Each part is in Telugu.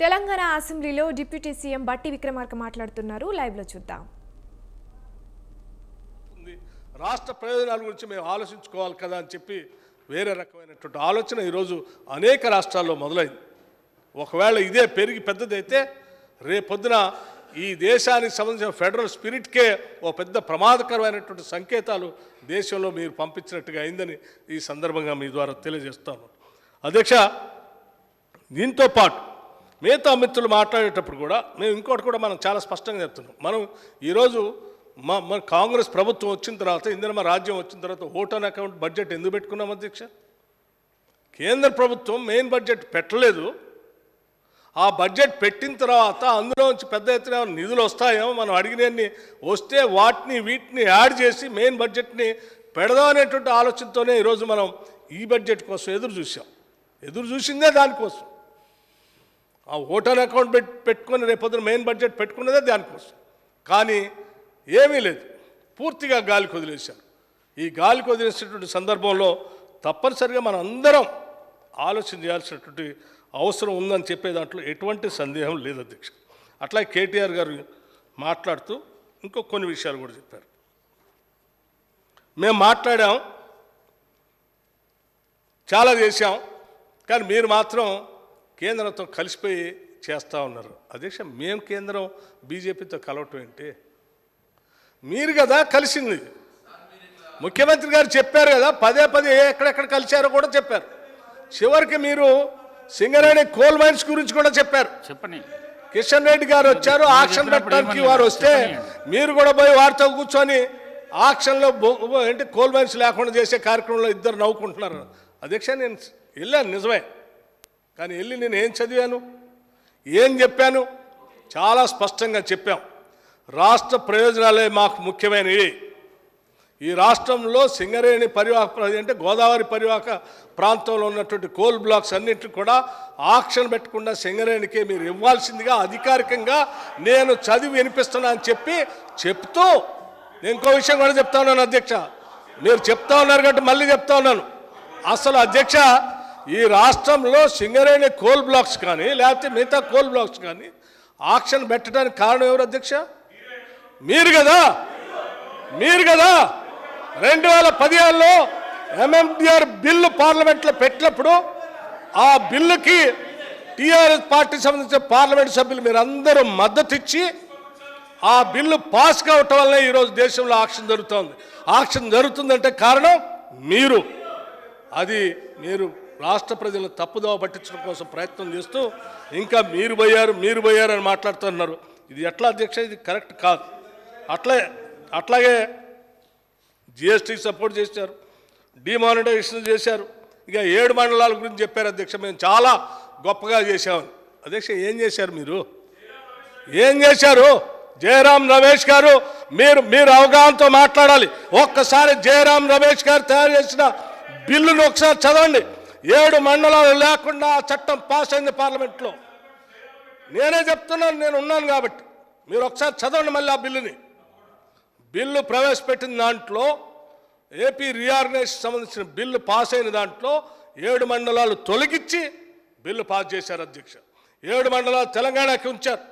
తెలంగాణ అసెంబ్లీలో డిప్యూటీ సీఎం బట్టి విక్రమార్క మాట్లాడుతున్నారు. లైవ్ లో చూద్దాం. రాష్ట్ర ప్రయోజనాల గురించి మేము ఆలోచించుకోవాలి కదా అని చెప్పి వేరే రకమైనటువంటి ఆలోచన ఈరోజు అనేక రాష్ట్రాల్లో మొదలైంది. ఒకవేళ ఇదే పెరిగి పెద్దదైతే రేపొద్దున ఈ దేశానికి సంబంధించిన ఫెడరల్ స్పిరిట్కే ఓ పెద్ద ప్రమాదకరమైనటువంటి సంకేతాలు దేశంలో మీరు పంపించినట్టుగా అయిందని ఈ సందర్భంగా మీ ద్వారా తెలియజేస్తాను. అధ్యక్ష, దీంతో పాటు మిగతా మిత్రులు మాట్లాడేటప్పుడు కూడా మేము ఇంకోటి కూడా మనం చాలా స్పష్టంగా చెప్తున్నాం. మనం ఈరోజు మన కాంగ్రెస్ ప్రభుత్వం వచ్చిన తర్వాత, ఇందిరమ్మ రాజ్యం వచ్చిన తర్వాత ఓట్ ఆన్ అకౌంట్ బడ్జెట్ ఎందుకు పెట్టుకున్నాం అధ్యక్ష? కేంద్ర ప్రభుత్వం మెయిన్ బడ్జెట్ పెట్టలేదు. ఆ బడ్జెట్ పెట్టిన తర్వాత అందులోంచి పెద్ద ఎత్తున నిధులు వస్తాయేమో, మనం అడిగినన్ని వస్తే వాటిని వీటిని యాడ్ చేసి మెయిన్ బడ్జెట్ని పెడదాం అనేటువంటి ఆలోచనతోనే ఈరోజు మనం ఈ బడ్జెట్ కోసం ఎదురు చూసిందే దానికోసం. ఆ ఓట్ ఆన్ అకౌంట్ పెట్టుకొని రేపొద్దున మెయిన్ బడ్జెట్ పెట్టుకున్నదే దానికోసం. కానీ ఏమీ లేదు, పూర్తిగా గాలికి వదిలేశారు. ఈ గాలికి వదిలేసినటువంటి సందర్భంలో తప్పనిసరిగా మనం అందరం ఆలోచన చేయాల్సినటువంటి అవసరం ఉందని చెప్పే దాంట్లో ఎటువంటి సందేహం లేదు అధ్యక్ష. అట్లా కేటీఆర్ గారు మాట్లాడుతూ ఇంకో కొన్ని విషయాలు కూడా చెప్పారు. మేము మాట్లాడాం, చాలా చేశాం, కానీ మీరు మాత్రం కేంద్రంతో కలిసిపోయి చేస్తూ ఉన్నారు. అధ్యక్ష, మేము కేంద్రం బీజేపీతో కలవటం ఏంటి? మీరు కదా కలిసింది. ముఖ్యమంత్రి గారు చెప్పారు కదా, పదే ఎక్కడెక్కడ కలిశారో కూడా చెప్పారు. చివరికి మీరు సింగరేణి కోల్ మైన్స్ గురించి కూడా చెప్పారు. చెప్పండి. కిషన్ రెడ్డి గారు వచ్చారు, ఆక్షన్ పెట్టడానికి వారు వస్తే మీరు కూడా పోయి వారితో కూర్చొని ఆక్షన్లో ఏంటి కోల్ మైన్స్ లేకుండా చేసే కార్యక్రమంలో ఇద్దరు నవ్వుకుంటున్నారు. అధ్యక్ష, నేను వెళ్ళాను నిజమే, కానీ వెళ్ళి నేను ఏం చదివాను, ఏం చెప్పాను, చాలా స్పష్టంగా చెప్పాం. రాష్ట్ర ప్రయోజనాలే మాకు ముఖ్యమైనవి. ఈ రాష్ట్రంలో సింగరేణి పరివాహక అంటే గోదావరి పరివాహక ప్రాంతంలో ఉన్నటువంటి కోల్ బ్లాక్స్ అన్నింటికి కూడా ఆక్షన్ పెట్టకుండా సింగరేణికే మీరు ఇవ్వాల్సిందిగా అధికారికంగా నేను చదివి వినిపిస్తున్నా అని చెప్తూ ఇంకో విషయం కూడా చెప్తా ఉన్నాను అధ్యక్ష. మీరు చెప్తా ఉన్నారు కాబట్టి మళ్ళీ చెప్తా ఉన్నాను. అసలు అధ్యక్ష, ఈ రాష్ట్రంలో సింగరేణి కోల్ బ్లాక్స్ కానీ లేకపోతే మిగతా కోల్ బ్లాక్స్ కానీ ఆక్షన్ పెట్టడానికి కారణం ఎవరు అధ్యక్ష? మీరు కదా. 2015లో ఎంఎండిఆర్ బిల్లు పార్లమెంట్లో పెట్టినప్పుడు ఆ బిల్లుకి టీఆర్ఎస్ పార్టీ సంబంధించిన పార్లమెంట్ సభ్యులు మీరు అందరూ మద్దతు ఇచ్చి ఆ బిల్లు పాస్ కావటం వల్ల ఈరోజు దేశంలో ఆక్షన్ జరుగుతుంది. ఆక్షన్ జరుగుతుందంటే కారణం మీరు. అది మీరు రాష్ట్ర ప్రజలను తప్పుదోవ పట్టించడం కోసం ప్రయత్నం చేస్తూ ఇంకా మీరు పోయారు అని మాట్లాడుతున్నారు. ఇది ఎట్లా అధ్యక్ష? ఇది కరెక్ట్ కాదు. అట్లాగే జిఎస్టీకి సపోర్ట్ చేశారు, డిమానిటైజేషన్ చేశారు, ఇక 7 మండలాల గురించి చెప్పారు అధ్యక్ష. మేము చాలా గొప్పగా చేశామని. అధ్యక్ష, ఏం చేశారు మీరు? ఏం చేశారు? జయరాం రమేష్ గారు, మీరు అవగాహనతో మాట్లాడాలి. ఒక్కసారి జయరాం రమేష్ గారు తయారు చేసిన బిల్లును ఒకసారి చదవండి. 7 మండలాలు లేకుండా ఆ చట్టం పాస్ అయింది పార్లమెంట్లో. నేనే చెప్తున్నాను, నేను ఉన్నాను కాబట్టి. మీరు ఒకసారి చదవండి మళ్ళీ ఆ బిల్లు ప్రవేశపెట్టిన దాంట్లో ఏపీ రీఆర్గనైజేషన్ సంబంధించిన బిల్లు పాస్ అయిన దాంట్లో 7 మండలాలు తొలగించి బిల్లు పాస్ చేశారు అధ్యక్ష. 7 మండలాలు తెలంగాణకి ఉంచారు.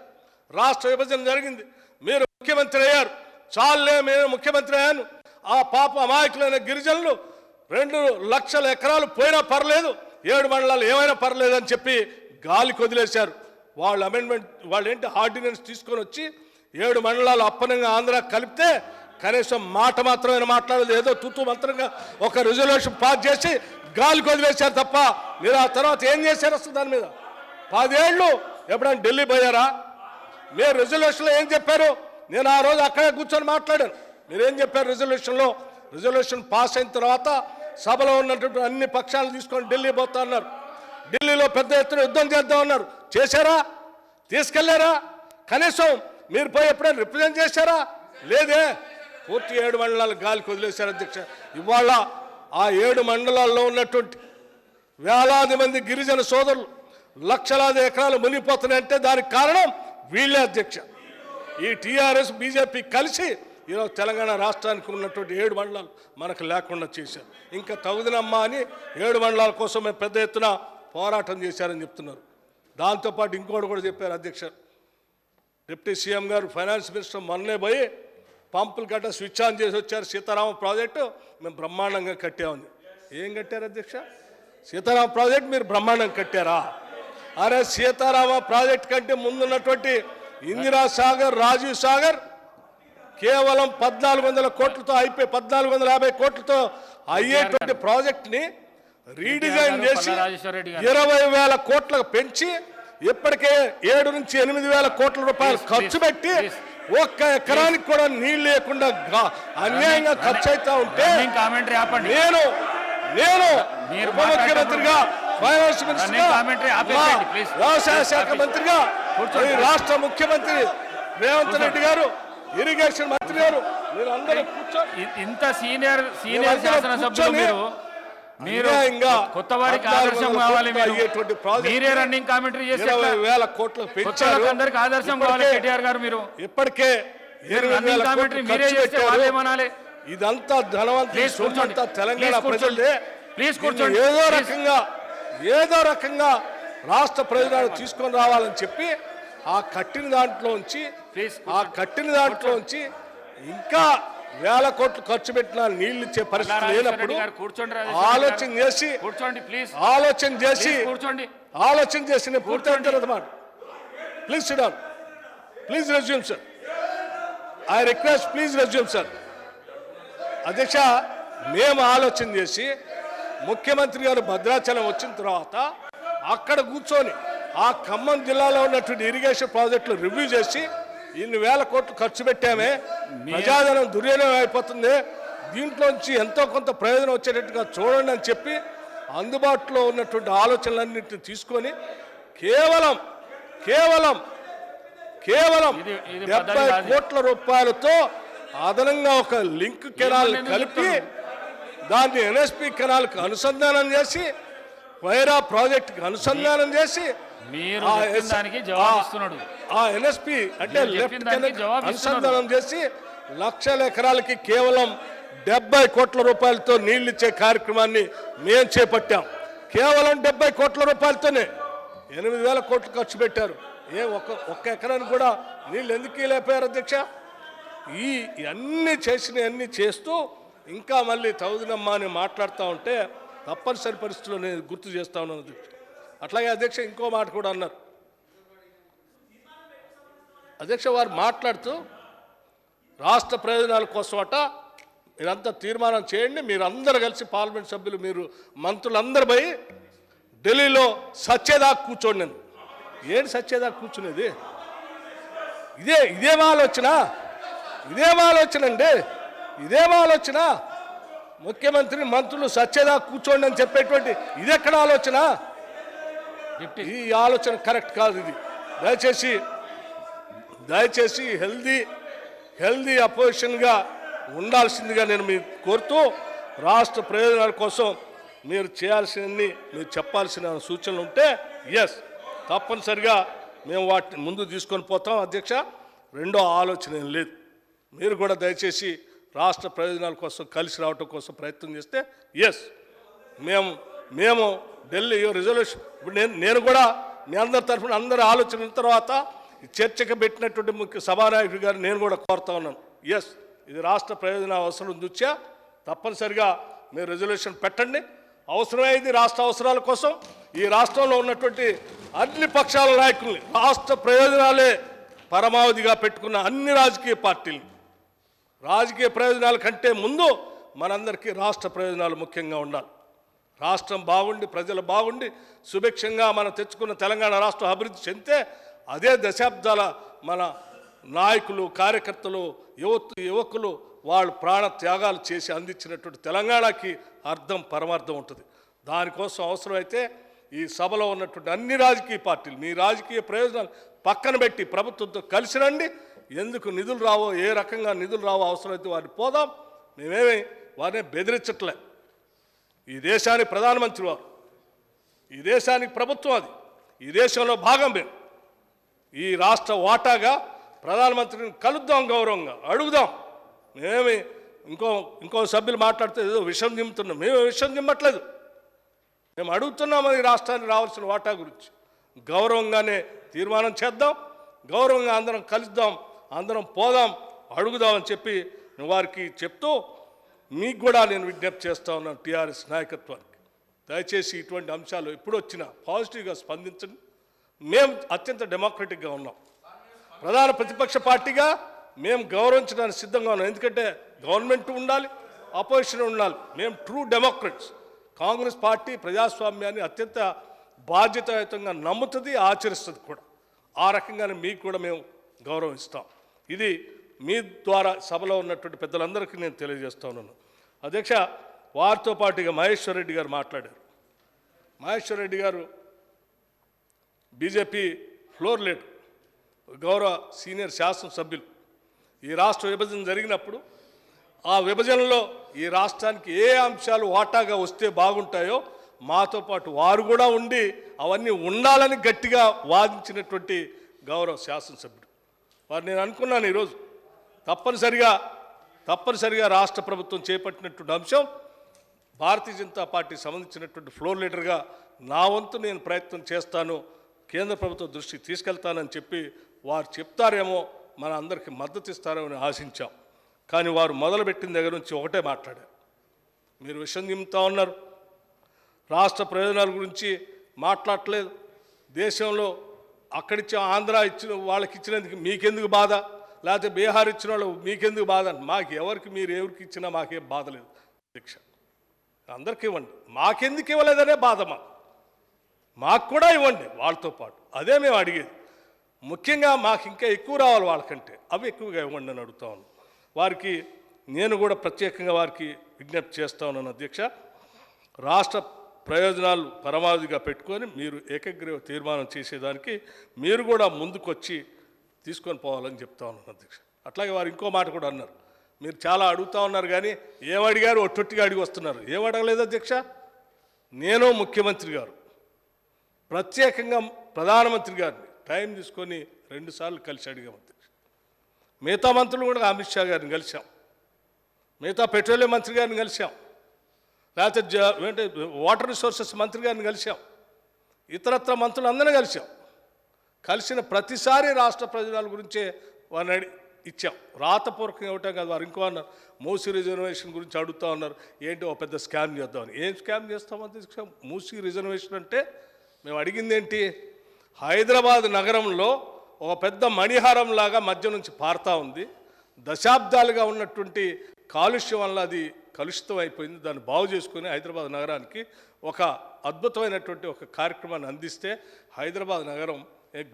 రాష్ట్ర విభజన జరిగింది, మీరు ముఖ్యమంత్రి అయ్యారు. చాలే, నేను ముఖ్యమంత్రి అయ్యాను, ఆ పాప అమాయకులైన గిరిజనులు 2 లక్షల ఎకరాలు పోయినా పర్లేదు, 7 మండలాలు ఏమైనా పర్లేదు అని చెప్పి గాలికి వదిలేశారు. వాళ్ళు ఏంటి ఆర్డినెన్స్ తీసుకొని వచ్చి 7 మండలాలు అప్పనంగా ఆంధ్ర కలిపితే కనీసం మాట మాత్రమే మాట్లాడలేదు. ఏదో తూతూ మంత్రంగా ఒక రిజల్యూషన్ పాస్ చేసి గాలికి వదిలేశారు తప్ప మీరు ఆ తర్వాత ఏం చేశారు? అసలు దాని మీద 10 ఏళ్ళు ఎప్పుడైనా ఢిల్లీ పోయారా? మీరు రిజల్యూషన్లో ఏం చెప్పారు? నేను ఆ రోజు అక్కడే కూర్చొని మాట్లాడాను. మీరేం చెప్పారు రిజల్యూషన్లో? రిజల్యూషన్ పాస్ అయిన తర్వాత సభలో ఉన్నటువంటి అన్ని పక్షాలు తీసుకొని ఢిల్లీ పోతా అన్నారు. ఢిల్లీలో పెద్ద ఎత్తున యుద్ధం చేద్దాం అన్నారు. చేశారా? తీసుకెళ్లారా? కనీసం మీరు పోయి ఎప్పుడైనా రిప్రజెంట్ చేశారా? లేదే. పూర్తి 7 మండలాలు గాలికి వదిలేశారు అధ్యక్ష. ఇవాళ ఆ 7 మండలాల్లో ఉన్నటువంటి వేలాది మంది గిరిజన సోదరులు లక్షలాది ఎకరాలు మునిగిపోతున్నాయంటే దానికి కారణం వీళ్ళే అధ్యక్ష. ఈ టీఆర్ఎస్ బీజేపీ కలిసి ఈరోజు తెలంగాణ రాష్ట్రానికి ఉన్నటువంటి 7 మండలాలు మనకు లేకుండా చేశారు. ఇంకా తగుదనమ్మా అని 7 మండలాల కోసం పెద్ద ఎత్తున పోరాటం చేశారని చెప్తున్నారు. దాంతోపాటు ఇంకోటి కూడా చెప్పారు అధ్యక్ష, డిప్యూటీ సీఎం గారు ఫైనాన్స్ మినిస్టర్ మొన్నే పోయి పంపులు గట్ట స్విచ్ ఆన్ చేసి వచ్చారు. సీతారామ ప్రాజెక్టు మేము బ్రహ్మాండంగా కట్టామని. ఏం కట్టారు అధ్యక్ష? సీతారామ ప్రాజెక్ట్ మీరు బ్రహ్మాండంగా కట్టారా? అరే సీతారామ ప్రాజెక్ట్ కంటే ముందున్నటువంటి ఇందిరా సాగర్, రాజీవ్ సాగర్ కేవలం 1400 కోట్లతో అయిపోయి 1450 కోట్లతో అయ్యేటువంటి ప్రాజెక్ట్ని రీడిజైన్ చేసి 20,000 కోట్లకు పెంచి ఇప్పటికే 7 నుంచి 8,000 కోట్ల రూపాయలు ఖర్చు పెట్టి ఒక్క ఎకరానికి కూడా నీళ్ళు లేకుండా అన్యాయంగా ఖర్చు అవుతా ఉంటే నేను ఉప ముఖ్యమంత్రిగా, ఫైనాన్స్ మినిస్టర్గా, వ్యవసాయ శాఖ మంత్రిగా, రాష్ట్ర ముఖ్యమంత్రి రేవంత్ రెడ్డి గారు, ఇరిగేషన్ మంత్రి గారు, మీరు అందరూ కూర్చొని ఇంత సీనియర్ శాసనసభ్యులు మీరు కొత్త వారికి ఆదర్శం కావాలి. మీరే రన్నింగ్ కామెంటరీ చేసి 20,000 కోట్లు పెంచారు. అందరికి ఆదర్శం కావాలి కేటీఆర్ గారు. మీరు ఇప్పటికే 20,000 కామెంటరీ మీరే చేస్తే వాళ్ళేమనాలి? ఇదంతా ధనవంతులు తెలంగాణ ప్రజలే. ప్లీజ్ కూర్చోండి. ఏదో రకంగా రాష్ట్ర ప్రయోజనాలు తీసుకొని రావాలని చెప్పి ఆ కట్టిన దాంట్లోంచి ఇంకా 1,000 కోట్లు ఖర్చు పెట్టినా నీళ్లు ఇచ్చే పరిస్థితి లేనప్పుడు ఆలోచన చేసి నేను పూర్తి అవుతాను. Please SIT down. Please resume sir. I request please resume sir. అధ్యక్ష, మేము ఆలోచన చేసి ముఖ్యమంత్రి గారు భద్రాచలం వచ్చిన తర్వాత అక్కడ కూర్చొని ఆ ఖమ్మం జిల్లాలో ఉన్నటువంటి ఇరిగేషన్ ప్రాజెక్టులు రివ్యూ చేసి 1,000 కోట్లు ఖర్చు పెట్టామే, ప్రజాధనం దుర్వినియోగం అయిపోతుంది, దీంట్లోంచి ఎంతో కొంత ప్రయోజనం వచ్చేటట్టుగా చూడండి అని చెప్పి అందుబాటులో ఉన్నటువంటి ఆలోచనలన్నింటినీ తీసుకొని కేవలం 70 కోట్ల రూపాయలతో అదనంగా ఒక లింక్ కెనాల్ కలిపి దాన్ని ఎన్ఎస్పి కెనాల్కి అనుసంధానం చేసి వైరా ప్రాజెక్టుకి అనుసంధానం చేసి ఆ ఎన్ఎస్పి అంటే లెఫ్ట్ అనుసంధానం చేసి 1,00,000 ఎకరాలకి కేవలం 70 కోట్ల రూపాయలతో నీళ్ళు ఇచ్చే కార్యక్రమాన్ని మేము చేపట్టాం. కేవలం 70 కోట్ల రూపాయలతోనే 8,000 కోట్లు ఖర్చు పెట్టారు. ఒక్క ఎకరానికి కూడా నీళ్ళు ఎందుకు లేపారు అధ్యక్ష? అన్నీ చేస్తూ ఇంకా మళ్ళీ తౌదునమ్మా అని మాట్లాడుతూ ఉంటే తప్పనిసరి పరిస్థితుల్లో నేను గుర్తు చేస్తా ఉన్నాను అధ్యక్ష. అట్లాగే అధ్యక్ష ఇంకో మాట కూడా అన్నారు అధ్యక్ష. వారు మాట్లాడుతూ రాష్ట్ర ప్రయోజనాల కోసం మీరంతా తీర్మానం చేయండి, మీరందరూ కలిసి పార్లమెంట్ సభ్యులు, మీరు మంత్రులందరూ పోయి ఢిల్లీలో సచ్చేదాకా కూర్చోండి. ఏంటి సచ్చేదాకా కూర్చునేది? ఇదేం ఆలోచన? ముఖ్యమంత్రి మంత్రులు సచ్చేదాకా కూర్చోండి అని చెప్పేటువంటి ఇదెక్కడ ఆలోచన? ఈ ఆలోచన కరెక్ట్ కాదు. ఇది దయచేసి హెల్దీ అపోజిషన్గా ఉండాల్సిందిగా నేను మీరు కోరుతూ, రాష్ట్ర ప్రయోజనాల కోసం మీరు చేయాల్సినన్ని మీరు చెప్పాల్సిన సూచనలు ఉంటే తప్పనిసరిగా మేము వాటిని ముందు తీసుకొని పోతాం అధ్యక్ష. రెండో ఆలోచన ఏం లేదు. మీరు కూడా దయచేసి రాష్ట్ర ప్రయోజనాల కోసం కలిసి రావటం కోసం ప్రయత్నం చేస్తే మేము ఢిల్లీ రిజల్యూషన్ ఇప్పుడు నేను కూడా మీ అందరి తరఫున అందరి ఆలోచన తర్వాత చర్చకు పెట్టినటువంటి ముఖ్య సభానాయకుడి గారు నేను కూడా కోరుతా ఉన్నాను. ఇది రాష్ట్ర ప్రయోజన అవసరం దృష్ట్యా తప్పనిసరిగా మీరు రిజల్యూషన్ పెట్టండి. అవసరమైంది రాష్ట్ర అవసరాల కోసం ఈ రాష్ట్రంలో ఉన్నటువంటి అన్ని పక్షాల నాయకుల్ని రాష్ట్ర ప్రయోజనాలే పరమావధిగా పెట్టుకున్న అన్ని రాజకీయ పార్టీలు రాజకీయ ప్రయోజనాల కంటే ముందు మనందరికీ రాష్ట్ర ప్రయోజనాలు ముఖ్యంగా ఉండాలి. రాష్ట్రం బాగుండి ప్రజలు బాగుండి సుభిక్షంగా మనం తెచ్చుకున్న తెలంగాణ రాష్ట్రం అభివృద్ధి చెందితే అదే దశాబ్దాల మన నాయకులు, కార్యకర్తలు, యువకులు వాళ్ళు ప్రాణ త్యాగాలు చేసి అందించినటువంటి తెలంగాణకి అర్థం పరమార్థం ఉంటుంది. దానికోసం అవసరమైతే ఈ సభలో ఉన్నటువంటి అన్ని రాజకీయ పార్టీలు మీ రాజకీయ ప్రయోజనాలు పక్కన పెట్టి ప్రభుత్వంతో కలిసి రండి. ఎందుకు నిధులు రావో, ఏ రకంగా నిధులు రావో అవసరమైతే వారిని పోదాం. మేమేమి వారిని బెదిరించట్లే. ఈ దేశానికి ప్రధానమంత్రి వారు, ఈ దేశానికి ప్రభుత్వం, అది ఈ దేశంలో భాగం మేము. ఈ రాష్ట్ర వాటాగా ప్రధానమంత్రిని కలుద్దాం, గౌరవంగా అడుగుదాం. మేమేమి ఇంకో సభ్యులు మాట్లాడితే ఏదో విషం నింపుతున్నాం. మేము విషం నిమ్మట్లేదు. మేము అడుగుతున్నాం ఈ రాష్ట్రానికి రావాల్సిన వాటా గురించి. గౌరవంగానే తీర్మానం చేద్దాం, గౌరవంగా అందరం కలుద్దాం, అందరం పోదాం, అడుగుదామని చెప్పి వారికి చెప్తూ మీకు కూడా నేను విజ్ఞప్తి చేస్తా ఉన్నాను టీఆర్ఎస్ నాయకత్వానికి, దయచేసి ఇటువంటి అంశాలు ఎప్పుడు వచ్చినా పాజిటివ్గా స్పందించండి. మేము అత్యంత డెమోక్రటిక్గా ఉన్నాం, ప్రధాన ప్రతిపక్ష పార్టీగా మేము గౌరవించడానికి సిద్ధంగా ఉన్నాం. ఎందుకంటే గవర్నమెంట్ ఉండాలి, అపోజిషన్ ఉండాలి. మేము ట్రూ డెమోక్రట్స్. కాంగ్రెస్ పార్టీ ప్రజాస్వామ్యాన్ని అత్యంత బాధ్యతాయుతంగా నమ్ముతుంది, ఆచరిస్తుంది కూడా. ఆ రకంగానే మీకు కూడా మేము గౌరవం ఇస్తాం. ఇది మీ ద్వారా సభలో ఉన్నటువంటి పెద్దలందరికీ నేను తెలియజేస్తా ఉన్నాను. అధ్యక్ష, వారితో పాటుగా మహేశ్వర్ రెడ్డి గారు మాట్లాడారు. మహేశ్వర్ రెడ్డి గారు బీజేపీ ఫ్లోర్ లీడర్, గౌరవ సీనియర్ శాసనసభ్యులు. ఈ రాష్ట్ర విభజన జరిగినప్పుడు ఆ విభజనలో ఈ రాష్ట్రానికి ఏ అంశాలు వాటాగా వస్తే బాగుంటాయో మాతో పాటు వారు కూడా ఉండి అవన్నీ ఉండాలని గట్టిగా వాదించినటువంటి గౌరవ శాసనసభ్యుడు వారు. నేను అనుకున్నాను ఈరోజు తప్పనిసరిగా రాష్ట్ర ప్రభుత్వం చేపట్టినటువంటి అంశం భారతీయ జనతా పార్టీ సంబంధించినటువంటి ఫ్లోర్ లీడర్గా నా వంతు నేను ప్రయత్నం చేస్తాను, కేంద్ర ప్రభుత్వం దృష్టికి తీసుకెళ్తానని చెప్పి వారు చెప్తారేమో, మన అందరికీ మద్దతు ఇస్తారేమని ఆశించాం. కానీ వారు మొదలుపెట్టిన దగ్గర నుంచి ఒకటే మాట్లాడారు. మీరు విషయం నింపుతా ఉన్నారు, రాష్ట్ర ప్రయోజనాల గురించి మాట్లాడలేదు. దేశంలో అక్కడిచ్చే ఆంధ్ర ఇచ్చిన వాళ్ళకి ఇచ్చినందుకు మీకెందుకు బాధ, లేకపోతే బీహార్ ఇచ్చిన వాళ్ళు మీకెందుకు బాధ. మాకు మీరు ఎవరికి ఇచ్చినా మాకేం బాధ లేదు అధ్యక్ష, అందరికీ ఇవ్వండి. మాకెందుకు ఇవ్వలేదనే బాధ మాకు కూడా ఇవ్వండి వాళ్ళతో పాటు. అదే మేము అడిగేది. ముఖ్యంగా మాకు ఇంకా ఎక్కువ రావాలి వాళ్ళకంటే, అవి ఎక్కువగా ఇవ్వండి అని అడుగుతా ఉన్నాను. వారికి నేను కూడా ప్రత్యేకంగా వారికి విజ్ఞప్తి చేస్తా ఉన్నాను అధ్యక్ష, రాష్ట్ర ప్రయోజనాలు పరమావధిగా పెట్టుకొని మీరు ఏకగ్రీవ తీర్మానం చేసేదానికి మీరు కూడా ముందుకొచ్చి తీసుకొని పోవాలని చెప్తా ఉన్నాను అధ్యక్ష. అట్లాగే వారు ఇంకో మాట కూడా అన్నారు, మీరు చాలా అడుగుతూ ఉన్నారు కానీ ఏమడిగారు ఒట్టొట్టిగా అడిగి వస్తున్నారు. ఏమడగలేదు అధ్యక్ష, నేను ముఖ్యమంత్రి గారు ప్రత్యేకంగా ప్రధానమంత్రి గారిని టైం తీసుకొని 2 సార్లు కలిసి అడిగాం అధ్యక్ష. మిగతా మంత్రులు కూడా అమిత్ షా గారిని కలిసాం, మిగతా పెట్రోలియం మంత్రి గారిని కలిసాం, లేకపోతే వాటర్ రిసోర్సెస్ మంత్రి గారిని కలిసాం, ఇతరత్ర మంత్రులందరినీ కలిసాం. కలిసిన ప్రతిసారి రాష్ట్ర ప్రయోజనాల గురించే వారిని ఇచ్చాం. రాతపూర్వకంగా ఇవ్వటం కాదు. వారు ఇంకో అన్నారు, మూసీ రిజర్వేషన్ గురించి అడుగుతూ ఉన్నారు, ఏంటి ఒక పెద్ద స్కామ్ చేద్దామని. ఏం స్కామ్ చేస్తామని మూసీ రిజర్వేషన్ అంటే మేము అడిగింది ఏంటి, హైదరాబాద్ నగరంలో ఒక పెద్ద మణిహారం లాగా మధ్య నుంచి పారుతూ ఉంది. దశాబ్దాలుగా ఉన్నటువంటి కాలుష్యం వల్ల అది కలుషితం అయిపోయింది. దాన్ని బాగు చేసుకుని హైదరాబాద్ నగరానికి ఒక అద్భుతమైనటువంటి ఒక కార్యక్రమాన్ని అందిస్తే హైదరాబాద్ నగరం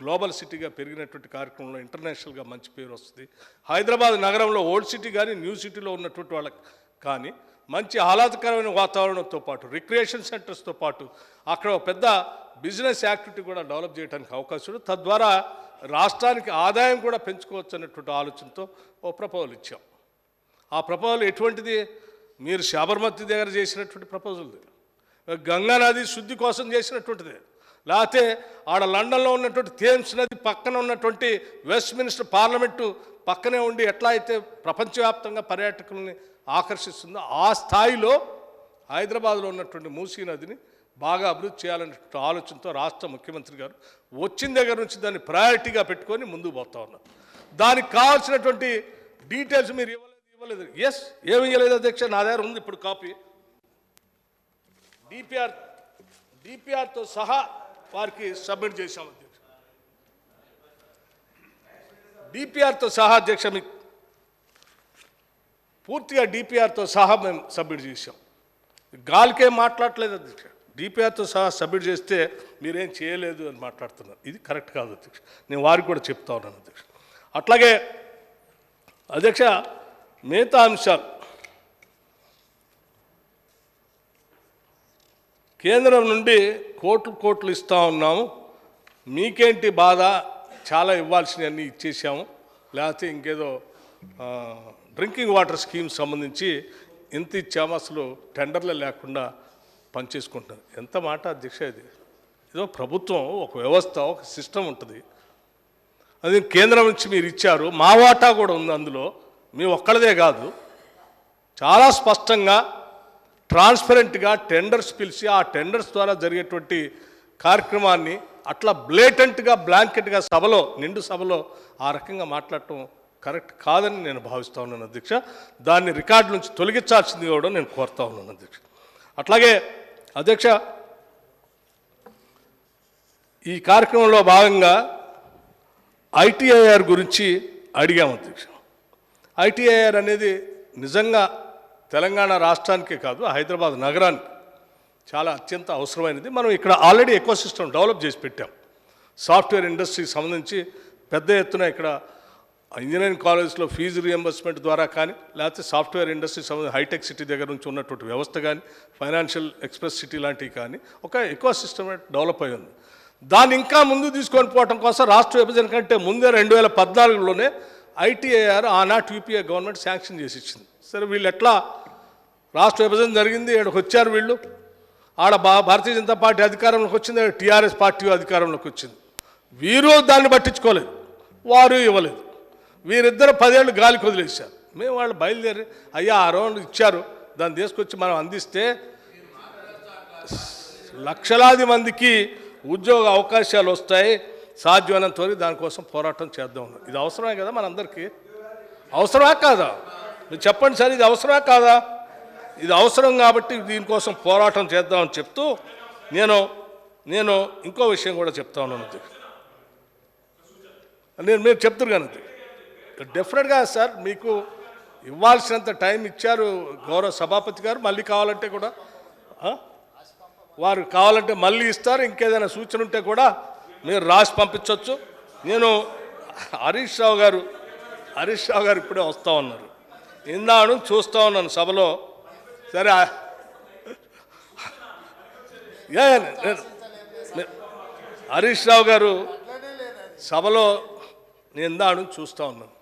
గ్లోబల్ సిటీగా పెరిగినటువంటి కార్యక్రమంలో ఇంటర్నేషనల్గా మంచి పేరు వస్తుంది. హైదరాబాద్ నగరంలో ఓల్డ్ సిటీ కానీ న్యూ సిటీలో ఉన్నటువంటి వాళ్ళకి కానీ మంచి ఆహ్లాదకరమైన వాతావరణంతో పాటు రిక్రియేషన్ సెంటర్స్తో పాటు అక్కడ ఒక పెద్ద బిజినెస్ యాక్టివిటీ కూడా డెవలప్ చేయడానికి అవకాశం ఉంది. తద్వారా రాష్ట్రానికి ఆదాయం కూడా పెంచుకోవచ్చు అన్నటువంటి ఆలోచనతో ఓ ప్రపోజల్ ఇచ్చాం. ఆ ప్రపోజల్ ఎటువంటిది, మీరు శబర్మతి దగ్గర చేసినటువంటి ప్రపోజల్, గంగా నది శుద్ధి కోసం చేసినటువంటిది, లేకపోతే ఆడ లండన్లో ఉన్నటువంటి థేమ్స్ నది పక్కన ఉన్నటువంటి వెస్ట్ మినిస్టర్ పార్లమెంటు పక్కనే ఉండి ఎట్లా అయితే ప్రపంచవ్యాప్తంగా పర్యాటకుల్ని ఆకర్షిస్తుందో ఆ స్థాయిలో హైదరాబాద్లో ఉన్నటువంటి మూసీ నదిని బాగా అభివృద్ధి చేయాలనేటువంటి ఆలోచనతో రాష్ట్ర ముఖ్యమంత్రి గారు వచ్చిన దగ్గర నుంచి దాన్ని ప్రయారిటీగా పెట్టుకొని ముందుకు పోతా ఉన్నారు. దానికి కావాల్సినటువంటి డీటెయిల్స్ మీరు ఇవ్వలేదు. ఎస్, ఏమి ఇవ్వలేదు అధ్యక్ష, నా దగ్గర ఉంది ఇప్పుడు కాపీ. డిపిఆర్తో సహా వారికి సబ్మిట్ చేశాం అధ్యక్ష. డిపిఆర్తో సహా అధ్యక్ష, మీకు పూర్తిగా డిపిఆర్తో సహా మేము సబ్మిట్ చేశాం. గాలికేం మాట్లాడలేదు అధ్యక్ష. డిపిఆర్తో సహా సబ్మిట్ చేస్తే మీరేం చేయలేదు అని మాట్లాడుతున్నారు. ఇది కరెక్ట్ కాదు అధ్యక్ష, నేను వారికి కూడా చెప్తా ఉన్నాను అధ్యక్ష. అట్లాగే అధ్యక్ష, మిగతా అంశాలు కేంద్రం నుండి కోట్లు ఇస్తూ ఉన్నాము, మీకేంటి బాధ, చాలా ఇవ్వాల్సినవన్నీ ఇచ్చేసాము, లేకపోతే ఇంకేదో డ్రింకింగ్ వాటర్ స్కీమ్ సంబంధించి ఎంత ఇచ్చాము, అసలు టెండర్లు లేకుండా పనిచేసుకుంటారు. ఎంత మాట అధ్యక్ష ఇది. ఏదో ప్రభుత్వం ఒక వ్యవస్థ, ఒక సిస్టమ్ ఉంటుంది. అది కేంద్రం నుంచి మీరు ఇచ్చారు, మా వాటా కూడా ఉంది అందులో, మీ ఒక్కళ్ళదే కాదు. చాలా స్పష్టంగా ట్రాన్స్పరెంట్గా టెండర్స్ పిలిచి ఆ టెండర్స్ ద్వారా జరిగేటువంటి కార్యక్రమాన్ని అట్లా బ్లేటెంట్గా బ్లాంకెట్గా సభలో నిండు సభలో ఆ రకంగా మాట్లాడటం కరెక్ట్ కాదని నేను భావిస్తూ ఉన్నాను అధ్యక్ష. దాన్ని రికార్డు నుంచి తొలగించాల్సింది కూడా నేను కోరుతా ఉన్నాను అధ్యక్ష. అట్లాగే అధ్యక్ష, ఈ కార్యక్రమంలో భాగంగా ఐటీఐఆర్ గురించి అడిగాము అధ్యక్ష. ఐటీఐఆర్ అనేది నిజంగా తెలంగాణ రాష్ట్రానికే కాదు, హైదరాబాద్ నగరానికి చాలా అత్యంత అవసరమైనది. మనం ఇక్కడ ఆల్రెడీ ఎకో సిస్టమ్ డెవలప్ చేసి పెట్టాం. సాఫ్ట్వేర్ ఇండస్ట్రీకి సంబంధించి పెద్ద ఎత్తున ఇక్కడ ఇంజనీరింగ్ కాలేజ్లో ఫీజు రియంబర్స్మెంట్ ద్వారా కానీ, లేకపోతే సాఫ్ట్వేర్ ఇండస్ట్రీ సంబంధించి హైటెక్ సిటీ దగ్గర నుంచి ఉన్నటువంటి వ్యవస్థ కానీ, ఫైనాన్షియల్ ఎక్స్ప్రెస్ సిటీ లాంటివి కానీ ఒక ఎకో సిస్టమ్ డెవలప్ అయి ఉంది. దాన్ని ఇంకా ముందు తీసుకొని పోవడం కోసం రాష్ట్ర విభజన కంటే ముందే 2014లోనే ఐటీఐఆర్ ఆనాటి యూపీఏ గవర్నమెంట్ శాంక్షన్ చేసి ఇచ్చింది. సరే, వీళ్ళు ఎట్లా రాష్ట్ర విభజన జరిగింది, ఇక్కడికి వచ్చారు వీళ్ళు, ఆడ భారతీయ జనతా పార్టీ అధికారంలోకి వచ్చింది, టీఆర్ఎస్ పార్టీ అధికారంలోకి వచ్చింది. వీరు దాన్ని పట్టించుకోలేదు, వారు ఇవ్వలేదు. వీరిద్దరు 10 ఏళ్ళు గాలికి వదిలేశారు. మేము వాళ్ళు బయలుదేరి అయ్యా ఆ రౌండ్ ఇచ్చారు, దాన్ని తీసుకొచ్చి మనం అందిస్తే లక్షలాది మందికి ఉద్యోగ అవకాశాలు వస్తాయి, సాధ్యమైనంత వరకు దానికోసం పోరాటం చేద్దాం. ఇది అవసరమే కదా మనందరికీ? అవసరమా కాదా? మీరు చెప్పండి సార్, ఇది అవసరమా కాదా? ఇది అవసరం కాబట్టి దీనికోసం పోరాటం చేద్దామని చెప్తూ నేను ఇంకో విషయం కూడా చెప్తా ఉన్నాను. మీరు చెప్తారు కానీ డెఫినెట్గా సార్ మీకు ఇవ్వాల్సినంత టైం ఇచ్చారు గౌరవ సభాపతి గారు. మళ్ళీ కావాలంటే కూడా వారు కావాలంటే మళ్ళీ ఇస్తారు. ఇంకేదైనా సూచన ఉంటే కూడా మీరు రాసి పంపించవచ్చు. నేను హరీష్ రావు గారు ఇప్పుడే వస్తూ ఉన్నారు, ఇందాను చూస్తూ ఉన్నాను సభలో. సరే, హరీష్ రావు గారు సభలో నేను ఇందాను చూస్తూ ఉన్నాను,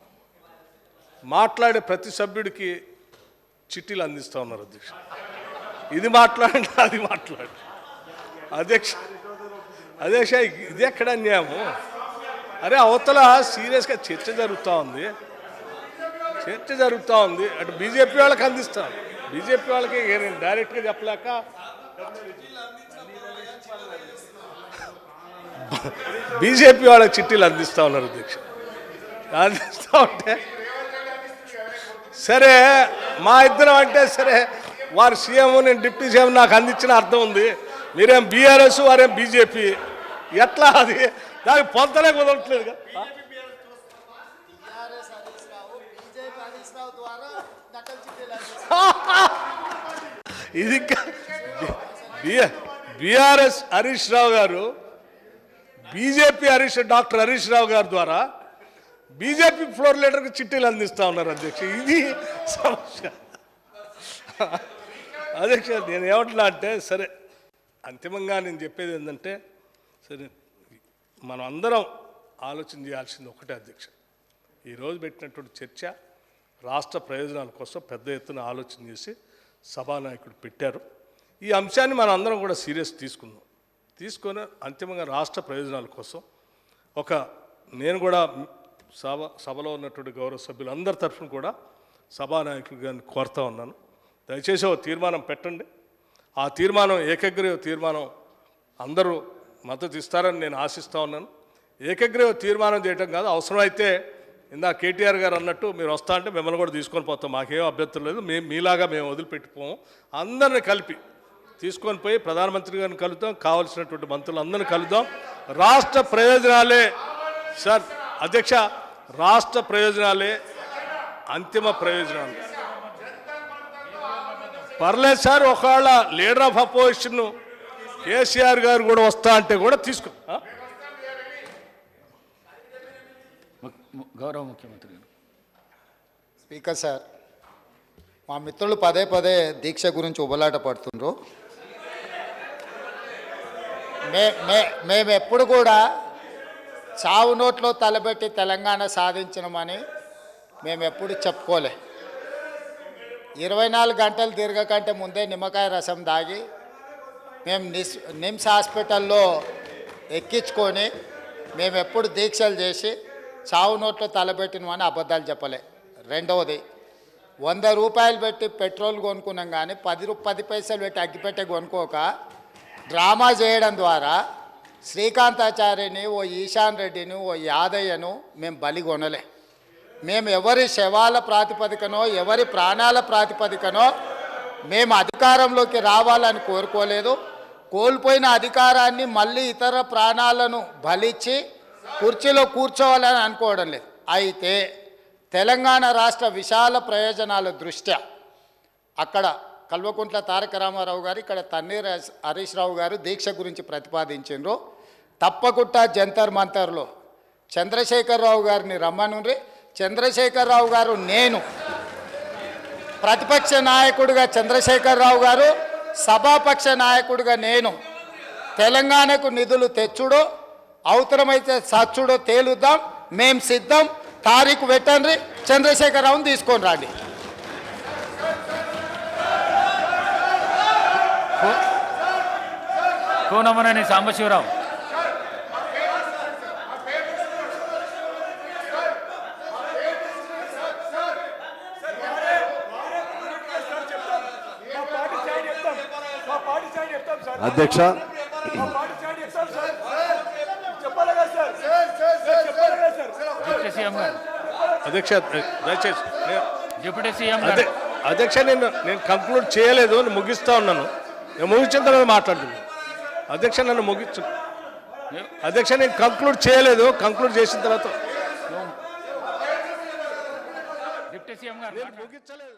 మాట్లాడే ప్రతి సభ్యుడికి చిట్టీలు అందిస్తూ ఉన్నారు అధ్యక్ష. ఇది మాట్లాడండి, అది మాట్లాడు అధ్యక్ష. ఇది ఎక్కడ అన్యాయము? అరే అవతల సీరియస్గా చర్చ జరుగుతూ ఉంది. అటు బీజేపీ వాళ్ళకి అందిస్తాం, బీజేపీ వాళ్ళకి డైరెక్ట్గా చెప్పలేక బీజేపీ వాళ్ళకి చిట్టీలు అందిస్తూ ఉన్నారు అధ్యక్ష. అందిస్తూ ఉంటే సరే, మా ఇద్దరం అంటే సరే, వారు సీఎం నేను డిప్యూటీ సీఎం, నాకు అందించిన అర్థం ఉంది. మీరేం బీఆర్ఎస్, వారేం బీజేపీ, ఎట్లా అది దానికి పొందలే కుదరట్లేదు కదా. ఇది బీఆర్ఎస్ హరీష్ రావు గారు, బీజేపీ డాక్టర్ హరీష్ రావు గారి ద్వారా బీజేపీ ఫ్లోర్ లీడర్కి చిట్టీలు అందిస్తూ ఉన్నారు అధ్యక్ష. ఇది సమస్య అధ్యక్ష. నేను ఏమంటున్నా అంటే సరే, అంతిమంగా నేను చెప్పేది ఏంటంటే సరే, మనం అందరం ఆలోచన చేయాల్సింది ఒకటే అధ్యక్ష. ఈరోజు పెట్టినటువంటి చర్చ రాష్ట్ర ప్రయోజనాల కోసం పెద్ద ఎత్తున ఆలోచన చేసి సభానాయకుడు పెట్టారు. ఈ అంశాన్ని మనం అందరం కూడా సీరియస్ తీసుకొని అంతిమంగా రాష్ట్ర ప్రయోజనాల కోసం నేను కూడా సభలో ఉన్నటువంటి గౌరవ సభ్యులందరి తరఫున కూడా సభానాయకులు గారిని కోరుతా ఉన్నాను, దయచేసి ఒక తీర్మానం పెట్టండి. ఆ తీర్మానం ఏకగ్రీవ తీర్మానం అందరూ మద్దతు ఇస్తారని నేను ఆశిస్తూ ఉన్నాను. ఏకగ్రీవ తీర్మానం చేయడం కాదు, అవసరమైతే ఇందా కేటీఆర్ గారు అన్నట్టు మీరు వస్తా అంటే మిమ్మల్ని కూడా తీసుకొని పోతాం, మాకేం అభ్యంతరం లేదు. మీలాగా మేము వదిలిపెట్టిపోము, అందరిని కలిపి తీసుకొని పోయి ప్రధానమంత్రి గారిని కలుద్దాం, కావలసినటువంటి మంత్రులు అందరిని కలుద్దాం. రాష్ట్ర ప్రయోజనాలే సార్ అధ్యక్ష, రాష్ట్ర ప్రయోజనాలే అంతిమ ప్రయోజనాలు. పర్లేదు సార్, ఒకవేళ లీడర్ ఆఫ్ అపోజిషన్ కేసీఆర్ గారు కూడా వస్తా అంటే కూడా తీసుకో. గౌరవ ముఖ్యమంత్రి గారు. స్పీకర్ సార్, మా మిత్రులు పదే దీక్ష గురించి ఉబలాట పడుతుండ్రు. మేము ఎప్పుడు కూడా చావు నోట్లో తలబెట్టి తెలంగాణ సాధించడమని మేము ఎప్పుడు చెప్పుకోలే. 24 గంటలు తిరగకంటే ముందే నిమ్మకాయ రసం దాగి మేము నిమ్స్ హాస్పిటల్లో ఎక్కించుకొని మేము ఎప్పుడు దీక్షలు చేసి చావు నోట్లో తలబెట్టినమని అబద్ధాలు చెప్పలే. రెండవది, 100 రూపాయలు పెట్టి పెట్రోల్ కొనుక్కున్నాం కానీ 10 పైసలు పెట్టి అగ్గిపెట్టె కొనుక్కోక డ్రామా చేయడం ద్వారా శ్రీకాంతాచార్యని, ఓ ఈశాన్ రెడ్డిని, ఓ యాదయ్యను మేము బలి కొనలే. మేము ఎవరి శవాల ప్రాతిపదికనో ఎవరి ప్రాణాల ప్రాతిపదికనో మేము అధికారంలోకి రావాలని కోరుకోలేదు. కోల్పోయిన అధికారాన్ని మళ్ళీ ఇతర ప్రాణాలను బలిచ్చి కుర్చీలో కూర్చోవాలని అనుకోవడం లేదు. అయితే తెలంగాణ రాష్ట్ర విశాల ప్రయోజనాల దృష్ట్యా అక్కడ కల్వకుంట్ల తారక రామారావు గారు, ఇక్కడ తన్నీర్ హరీష్ రావు గారు దీక్ష గురించి ప్రతిపాదించారు. తప్పకుండా జంతర్ మంతర్లో చంద్రశేఖరరావు గారిని రమ్మనుండ్రి. చంద్రశేఖరరావు గారు, నేను ప్రతిపక్ష నాయకుడిగా చంద్రశేఖరరావు గారు, సభాపక్ష నాయకుడిగా నేను తెలంగాణకు నిధులు తెచ్చుడో అవసరమైతే సచ్చుడో తేలుద్దాం. మేము సిద్ధం. తారీఖు పెట్టండి, చంద్రశేఖరరావుని తీసుకొని రండి. కోనమనేని సాంబశివరావు. అధ్యక్ష, డిప్యూటీ సీఎం గారు. అధ్యక్ష దయచేసి డిప్యూటీ సీఎం గారు. అధ్యక్ష నేను కంక్లూడ్ చేయలేదు, నేను ముగిస్తా ఉన్నాను. నేను ముగించిన తర్వాత మాట్లాడుతున్నాను. అధ్యక్ష నన్ను ముగించు. అధ్యక్ష నేను కంక్లూడ్ చేయలేదు, కంక్లూడ్ చేసిన తర్వాత డిప్యూటీ సీఎం గారు ముగించలేదు.